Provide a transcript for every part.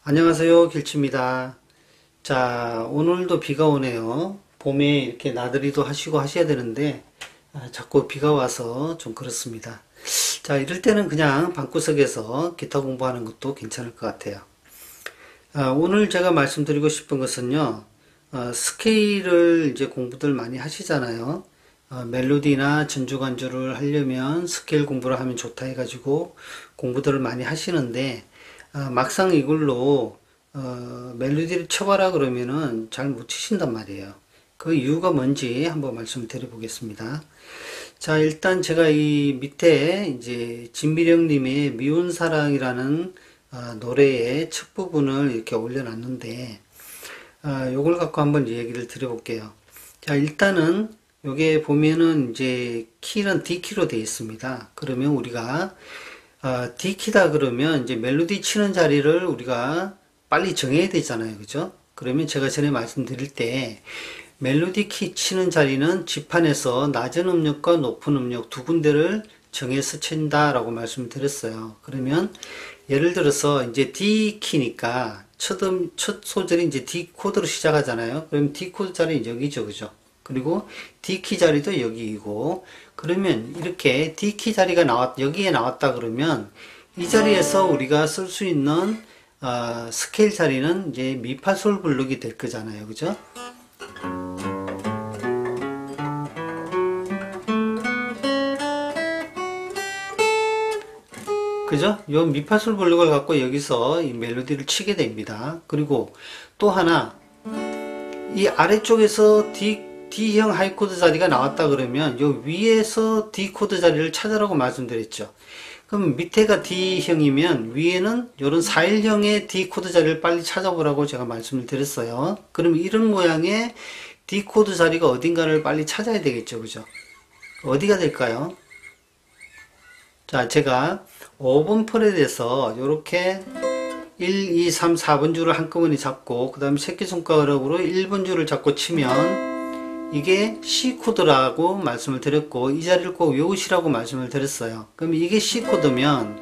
안녕하세요, 길치입니다. 자, 오늘도 비가 오네요. 봄에 이렇게 나들이도 하시고 하셔야 되는데, 자꾸 비가 와서 좀 그렇습니다. 자, 이럴 때는 그냥 방구석에서 기타 공부하는 것도 괜찮을 것 같아요. 오늘 제가 말씀드리고 싶은 것은요, 스케일을 이제 공부들 많이 하시잖아요. 멜로디나 전주간주를 하려면 스케일 공부를 하면 좋다 해가지고 공부들을 많이 하시는데, 막상 이걸로 멜로디를 쳐봐라 그러면은 잘 못 치신단 말이에요. 그 이유가 뭔지 한번 말씀을 드려보겠습니다. 자, 일단 제가 이 밑에 이제 진미령님의 미운 사랑이라는 노래의 첫 부분을 이렇게 올려놨는데, 요걸 갖고 한번 얘기를 드려볼게요. 자, 일단은 요게 보면은 이제 키는 D키로 되어 있습니다. 그러면 우리가 D키다 그러면 이제 멜로디 치는 자리를 우리가 빨리 정해야 되잖아요. 그죠? 그러면 제가 전에 말씀드릴 때 멜로디 키 치는 자리는 지판에서 낮은 음역과 높은 음역 두 군데를 정해서 친다라고 말씀을 드렸어요. 그러면 예를 들어서 이제 D 키니까 첫 소절이 이제 D 코드로 시작하잖아요. 그럼 D 코드 자리는 여기죠. 그죠? 그리고 D키 자리도 여기이고, 그러면 이렇게 D키 자리가 여기에 나왔다 그러면 이 자리에서 우리가 쓸 수 있는 스케일 자리는 이제 미파솔 블록이 될 거잖아요. 그죠? 그죠? 요 미파솔 블록을 갖고 여기서 이 멜로디를 치게 됩니다. 그리고 또 하나, 이 아래쪽에서 D형 하이 코드 자리가 나왔다 그러면 요 위에서 D 코드 자리를 찾으라고 말씀드렸죠. 그럼 밑에가 D형이면 위에는 요런 4일형의 D 코드 자리를 빨리 찾아보라고 제가 말씀을 드렸어요. 그럼 이런 모양의 D 코드 자리가 어딘가를 빨리 찾아야 되겠죠. 그죠? 어디가 될까요? 자, 제가 5번 프렛에서 요렇게 1, 2, 3, 4번 줄을 한꺼번에 잡고 그 다음에 새끼손가락으로 1번 줄을 잡고 치면 이게 C 코드라고 말씀을 드렸고 이 자리를 꼭 외우시라고 말씀을 드렸어요. 그럼 이게 C 코드면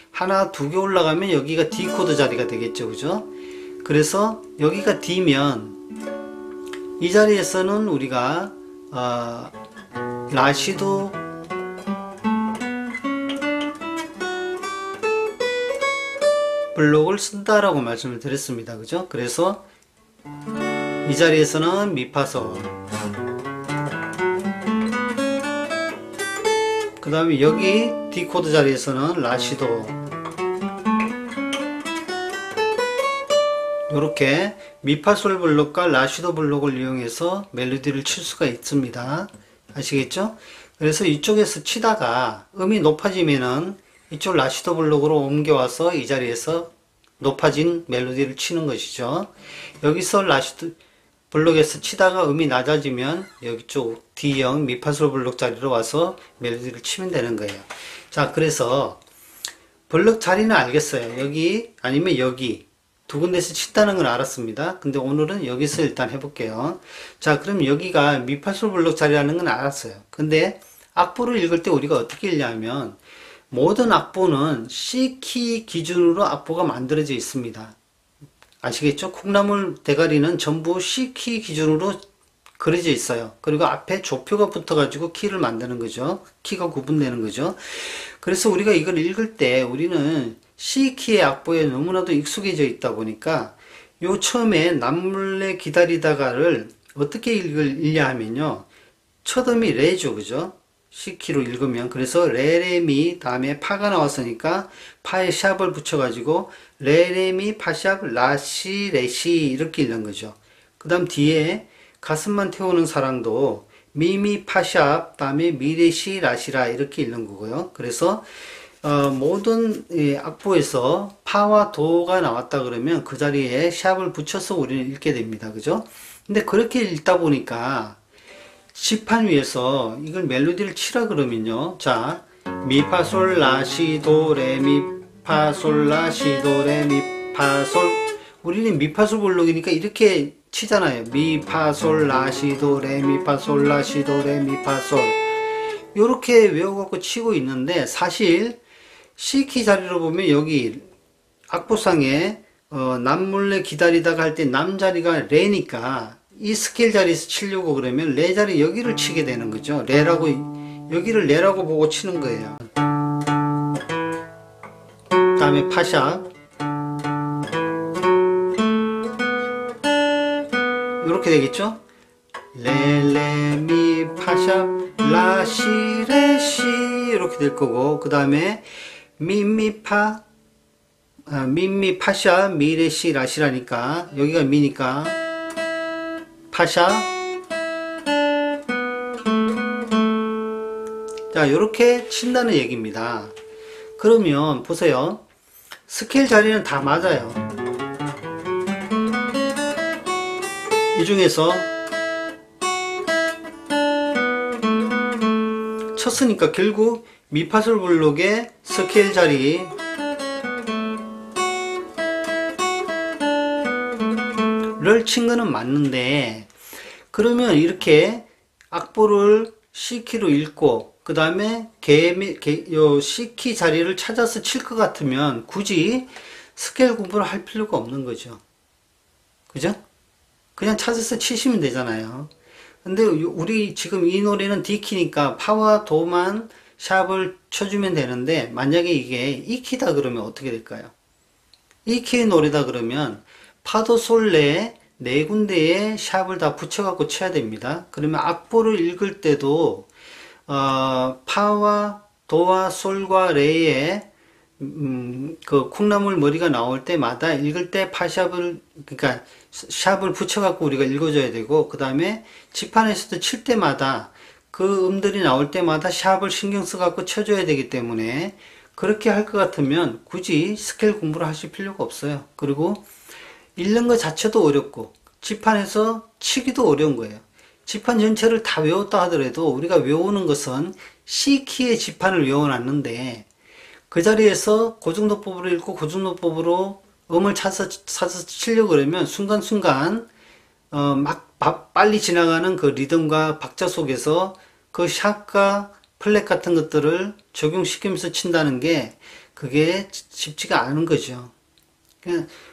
하나, 두 개 올라가면 여기가 D 코드 자리가 되겠죠. 그죠? 그래서 여기가 D면 이 자리에서는 우리가 라시도 블록을 쓴다라고 말씀을 드렸습니다. 그죠? 그래서 이 자리에서는 미파솔, 그 다음에 여기 D 코드 자리에서는 라시도, 이렇게 미파솔 블록과 라시도 블록을 이용해서 멜로디를 칠 수가 있습니다. 아시겠죠? 그래서 이쪽에서 치다가 음이 높아지면은 이쪽 라시도 블록으로 옮겨와서 이 자리에서 높아진 멜로디를 치는 것이죠. 여기서 라시도 블록에서 치다가 음이 낮아지면 여기 쪽 D형 미파솔 블록 자리로 와서 멜로디를 치면 되는 거예요. 자, 그래서 블록 자리는 알겠어요. 여기 아니면 여기 두 군데서 친다는 건 알았습니다. 근데 오늘은 여기서 일단 해볼게요. 자, 그럼 여기가 미파솔 블록 자리라는 건 알았어요. 근데 악보를 읽을 때 우리가 어떻게 읽냐면 모든 악보는 C키 기준으로 악보가 만들어져 있습니다. 아시겠죠? 콩나물 대가리는 전부 C키 기준으로 그려져 있어요. 그리고 앞에 조표가 붙어가지고 키를 만드는 거죠. 키가 구분되는 거죠. 그래서 우리가 이걸 읽을 때 우리는 C키의 악보에 너무나도 익숙해져 있다 보니까 요 처음에 남몰래 기다리다가를 어떻게 읽냐 하면요. 첫 음이 레죠. 그죠? C키로 읽으면 그래서 레레미 다음에 파가 나왔으니까 파에 샵을 붙여가지고 레레미 파샵 라시 레시 이렇게 읽는 거죠. 그 다음 뒤에 가슴만 태우는 사랑도 미미 파샵 다음에 미레시 라시라 이렇게 읽는 거고요. 그래서 모든 악보에서 파와 도가 나왔다 그러면 그 자리에 샵을 붙여서 우리는 읽게 됩니다. 그죠? 근데 그렇게 읽다 보니까 지판 위에서 이걸 멜로디를 치라 그러면요. 자, 미파솔 라시도 레미파솔 라시도 레미파솔, 우리는 미파솔 블록이니까 이렇게 치잖아요. 미파솔 라시도 레미파솔 라시도 레미파솔 요렇게 외워갖고 치고 있는데 사실 C키 자리로 보면 여기 악보상에 남몰래 기다리다가 할 때 남 자리가 레니까 이 스케일 자리에서 치려고 그러면 레 자리 여기를 치게 되는 거죠. 레라고, 여기를 레라고 보고 치는 거예요. 그 다음에 파샵. 이렇게 되겠죠? 레, 레, 미, 파샵, 라, 시, 레, 시. 이렇게 될 거고, 그 다음에 미, 미, 파. 미, 파샵, 미, 레, 시, 라, 시라니까. 여기가 미니까. 파샵. 자, 요렇게 친다는 얘기입니다. 그러면 보세요. 스케일 자리는 다 맞아요. 이 중에서 쳤으니까 결국 미파솔 블록의 스케일 자리를 친 거는 맞는데, 그러면 이렇게 악보를 C키로 읽고 그 다음에 요 C키 자리를 찾아서 칠 것 같으면 굳이 스케일 공부를 할 필요가 없는 거죠. 그죠? 그냥 찾아서 치시면 되잖아요. 근데 우리 지금 이 노래는 D키니까 파와 도만 샵을 쳐주면 되는데, 만약에 이게 E키다 그러면 어떻게 될까요? E키의 노래다 그러면 파도 솔레 네 군데에 샵을 다 붙여갖고 쳐야 됩니다. 그러면 악보를 읽을 때도 파와 도와 솔과 레의 그 콩나물 머리가 나올 때마다 읽을 때 파샵을, 그러니까 샵을 붙여갖고 우리가 읽어줘야 되고, 그 다음에 지판에서도 칠 때마다 그 음들이 나올 때마다 샵을 신경 써갖고 쳐줘야 되기 때문에, 그렇게 할 것 같으면 굳이 스케일 공부를 하실 필요가 없어요. 그리고 읽는 것 자체도 어렵고 지판에서 치기도 어려운 거예요. 지판 전체를 다 외웠다 하더라도 우리가 외우는 것은 C키의 지판을 외워놨는데, 그 자리에서 고정도법으로 읽고 고정도법으로 음을 찾아서 치려고 그러면 순간순간 빨리 지나가는 그 리듬과 박자 속에서 그 샵과 플랫 같은 것들을 적용시키면서 친다는 게 그게 쉽지가 않은 거죠.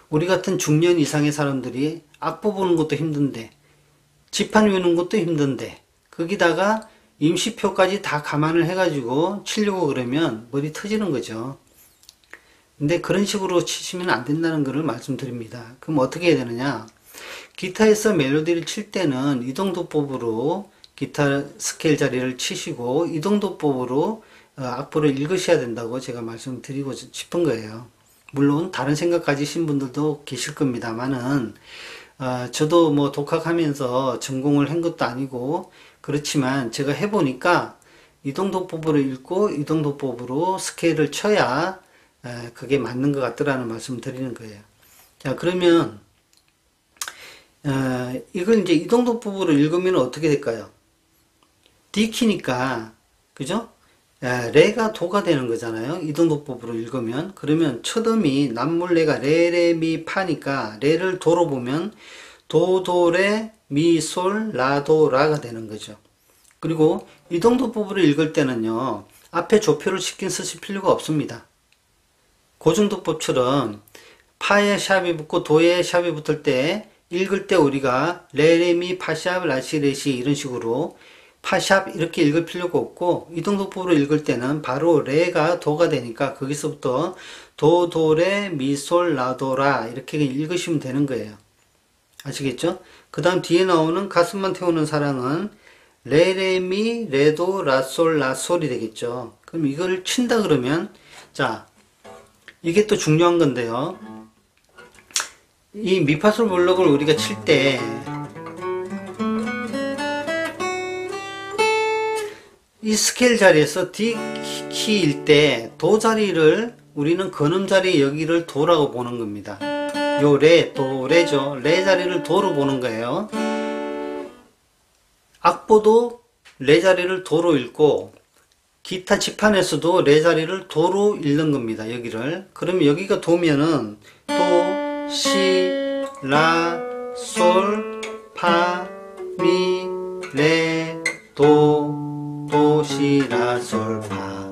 우리 같은 중년 이상의 사람들이 악보 보는 것도 힘든데, 지판 외우는 것도 힘든데, 거기다가 임시표까지 다 감안을 해가지고 치려고 그러면 머리 터지는 거죠. 근데 그런 식으로 치시면 안 된다는 것을 말씀드립니다. 그럼 어떻게 해야 되느냐? 기타에서 멜로디를 칠 때는 이동도법으로 기타 스케일 자리를 치시고 이동도법으로 악보를 읽으셔야 된다고 제가 말씀드리고 싶은 거예요. 물론 다른 생각 가지신 분들도 계실 겁니다만은, 저도 뭐 독학하면서 전공을 한 것도 아니고 그렇지만 제가 해보니까 이동도법으로 읽고 이동도법으로 스케일을 쳐야 그게 맞는 것 같더라는 말씀을 드리는 거예요. 자, 그러면 이걸 이제 이동도법으로 읽으면 어떻게 될까요? D키니까, 그죠? 레가 도가 되는 거잖아요. 이동도법으로 읽으면. 그러면 첫 음이 남몰레가 레, 레, 미, 파니까 레를 도로 보면 도, 도, 레, 미, 솔, 라, 도, 라가 되는 거죠. 그리고 이동도법으로 읽을 때는요, 앞에 조표를 신경 쓰실 필요가 없습니다. 고정도법처럼 파에 샵이 붙고 도에 샵이 붙을 때 읽을 때 우리가 레, 레, 미, 파, 샵, 라, 시, 레, 시 이런 식으로 파샵 이렇게 읽을 필요가 없고, 이동도법으로 읽을 때는 바로 레가 도가 되니까 거기서부터 도, 도, 레, 미, 솔, 라, 도, 라 이렇게 읽으시면 되는 거예요. 아시겠죠? 그 다음 뒤에 나오는 가슴만 태우는 사랑은 레, 레, 미, 레, 도, 라, 솔, 라, 솔이 되겠죠. 그럼 이걸 친다 그러면, 자, 이게 또 중요한 건데요. 이 미파솔 블록을 우리가 칠 때 이 스케일 자리에서 D키일 때 도 자리를 우리는 근음 자리 여기를 도라고 보는 겁니다. 요 레, 도, 레죠. 레 자리를 도로 보는 거예요. 악보도 레 자리를 도로 읽고 기타 지판에서도 레 자리를 도로 읽는 겁니다. 여기를. 그러면 여기가 도면은 도, 시, 라, 솔, 파, 미, 레, 도, 도, 시, 라, 솔, 파,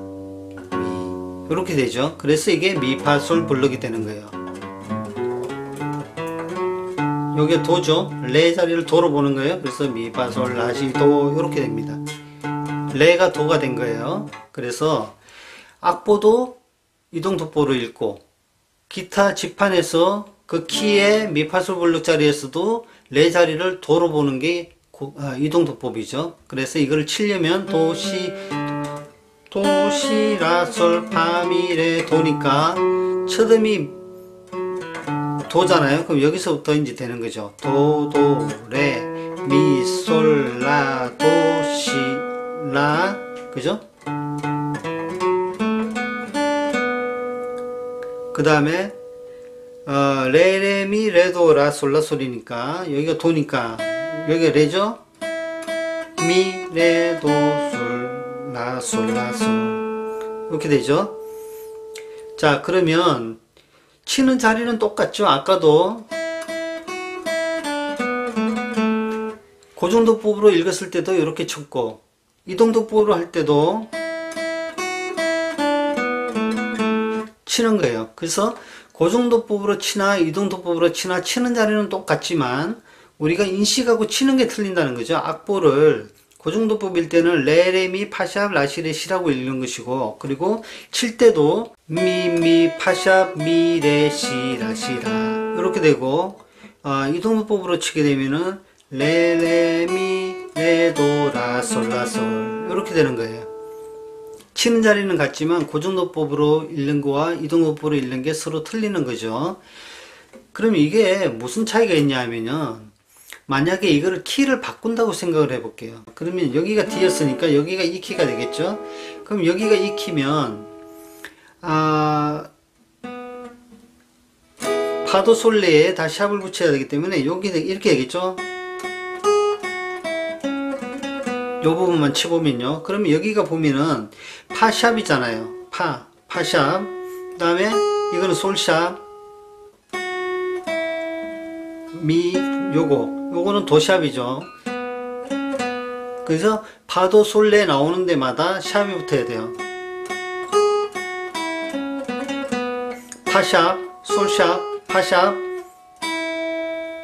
미 이렇게 되죠. 그래서 이게 미, 파, 솔 블록이 되는 거예요. 요게 도죠. 레 자리를 도로 보는 거예요. 그래서 미, 파, 솔, 라, 시, 도 이렇게 됩니다. 레가 도가 된 거예요. 그래서 악보도 이동독보로 읽고 기타 지판에서 그 키의 미, 파, 솔 블록 자리에서도 레 자리를 도로 보는 게 이동독법이죠. 그래서 이걸 치려면 도, 시, 라, 솔, 파, 미, 레, 도니까 첫 음이 도잖아요. 그럼 여기서부터 이제 되는 거죠. 도, 도, 레, 미, 솔, 라, 도, 시, 라, 그죠? 그 다음에 레, 레, 미, 레, 도, 라, 솔, 라, 솔이니까 여기가 도니까 여기가 레죠? 미, 레, 도, 솔, 라, 솔, 라, 솔 이렇게 되죠? 자, 그러면 치는 자리는 똑같죠? 아까도 고정도법으로 읽었을 때도 이렇게 쳤고 이동도법으로 할 때도 치는 거예요. 그래서 고정도법으로 치나 이동도법으로 치나 치는 자리는 똑같지만 우리가 인식하고 치는 게 틀린다는 거죠. 악보를 고정도법일 때는 레, 레, 미, 파샵, 라시, 레시라고 읽는 것이고 그리고 칠 때도 미, 미, 파샵, 미, 레, 시, 라, 시, 라 이렇게 되고 이동도법으로 치게 되면은 레, 레, 미, 레, 도, 라, 솔, 라, 솔 이렇게 되는 거예요. 치는 자리는 같지만 고정도법으로 읽는 거와 이동도법으로 읽는 게 서로 틀리는 거죠. 그럼 이게 무슨 차이가 있냐 하면요. 만약에 이거를 키를 바꾼다고 생각을 해 볼게요. 그러면 여기가 D였으니까 여기가 이 키가 되겠죠. 그럼 여기가 이 키면 파도 솔레에 다 샵을 붙여야 되기 때문에 여기 이렇게 되겠죠. 요 부분만 치보면요. 그러면 여기가 보면은 파샵이잖아요. 파샵. 그 다음에 이거는 솔샵. 미, 요거는 도샵이죠. 그래서 파도 솔레 나오는 데마다 샵이 붙어야 돼요. 파샵, 솔샵, 파샵.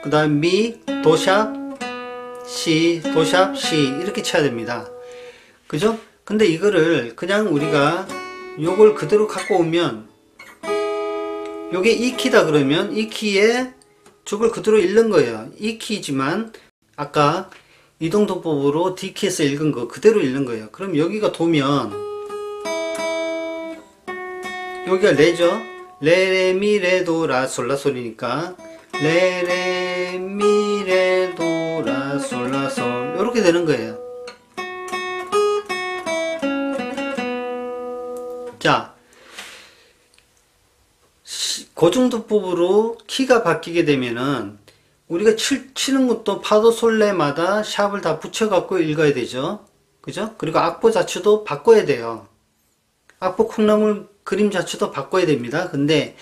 그 다음 미, 도샵, 시, 도샵, 시 이렇게 쳐야 됩니다. 그죠? 근데 이거를 그냥 우리가 요걸 그대로 갖고 오면 요게 이 키다 그러면 이 키에 저걸 그대로 읽는 거예요. 이 키지만 아까 이동도법으로 D키에서 읽은 거 그대로 읽는 거예요. 그럼 여기가 도면 여기가 레죠. 레, 레, 미, 레, 도, 라, 솔, 라, 솔이니까 레, 레, 미, 레, 도, 라, 솔, 라, 솔 이렇게 되는 거예요. 자, 고정도법으로 키가 바뀌게 되면은 우리가 치는 것도 파도 솔레마다 샵을 다 붙여 갖고 읽어야 되죠. 그죠? 그리고 악보 자체도 바꿔야 돼요. 악보 콩나물 그림 자체도 바꿔야 됩니다. 근데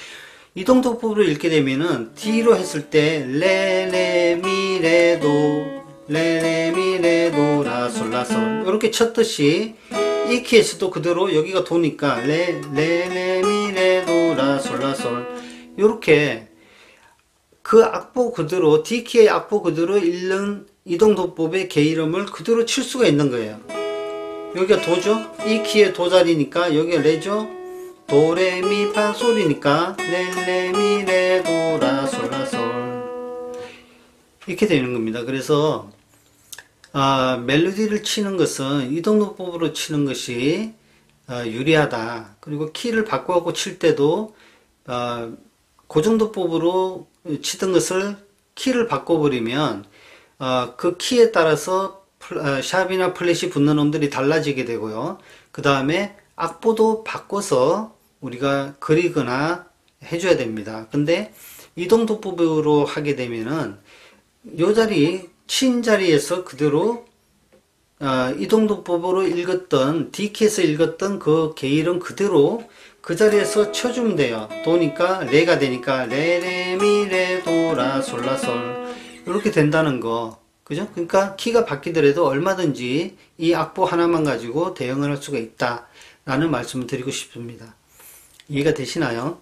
이동도법으로 읽게 되면은 D로 했을 때 레, 레, 미, 레, 도, 레, 레, 미, 레, 도, 라, 솔, 라, 솔 이렇게 쳤듯이 이 키에서도 그대로 여기가 도니까 레, 레, 레, 미, 레, 도, 라, 솔, 라, 솔 요렇게 그 악보 그대로 D키의 악보 그대로 읽는 이동도법의 게이름을 그대로 칠 수가 있는 거예요. 여기가 도죠? 이 키의 도 자리니까 여기가 레죠? 도, 레, 미, 파, 솔이니까 레, 레, 미, 레, 도, 라, 솔, 라, 솔 이렇게 되는 겁니다. 그래서 멜로디를 치는 것은 이동도법으로 치는 것이 유리하다. 그리고 키를 바꿔갖고 칠 때도 고정도법으로 치던 것을 키를 바꿔버리면 그 키에 따라서 샵이나 플랫이 붙는 놈들이 달라지게 되고요. 그 다음에 악보도 바꿔서 우리가 그리거나 해줘야 됩니다. 근데 이동도법으로 하게 되면은 요 자리 친 자리에서 그대로 이동도법으로 읽었던 D키에서 읽었던 그 게일은 그대로 그 자리에서 쳐주면 돼요. 도니까 레가 되니까 레, 레, 미, 레, 도, 라, 솔, 라, 솔 이렇게 된다는 거. 그죠? 그러니까 키가 바뀌더라도 얼마든지 이 악보 하나만 가지고 대응을 할 수가 있다 라는 말씀을 드리고 싶습니다. 이해가 되시나요?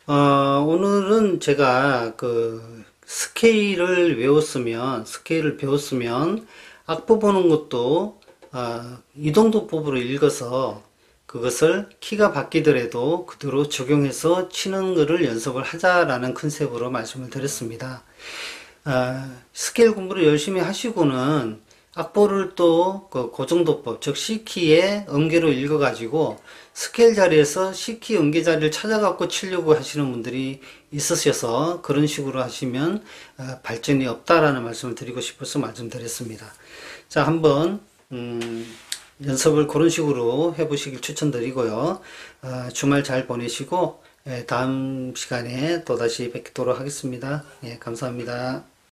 오늘은 제가 스케일을 배웠으면 악보 보는 것도 이동도법으로 읽어서 그것을 키가 바뀌더라도 그대로 적용해서 치는 것을 연습을 하자라는 컨셉으로 말씀을 드렸습니다. 스케일 공부를 열심히 하시고는 악보를 또 그 고정도법, 즉 C키의 음계로 읽어가지고 스케일 자리에서 C키 음계 자리를 찾아갖고 치려고 하시는 분들이 있으셔서 그런 식으로 하시면 발전이 없다라는 말씀을 드리고 싶어서 말씀드렸습니다. 자, 한번 연습을 그런 식으로 해보시길 추천드리고요. 주말 잘 보내시고 다음 시간에 또다시 뵙도록 하겠습니다. 예, 감사합니다.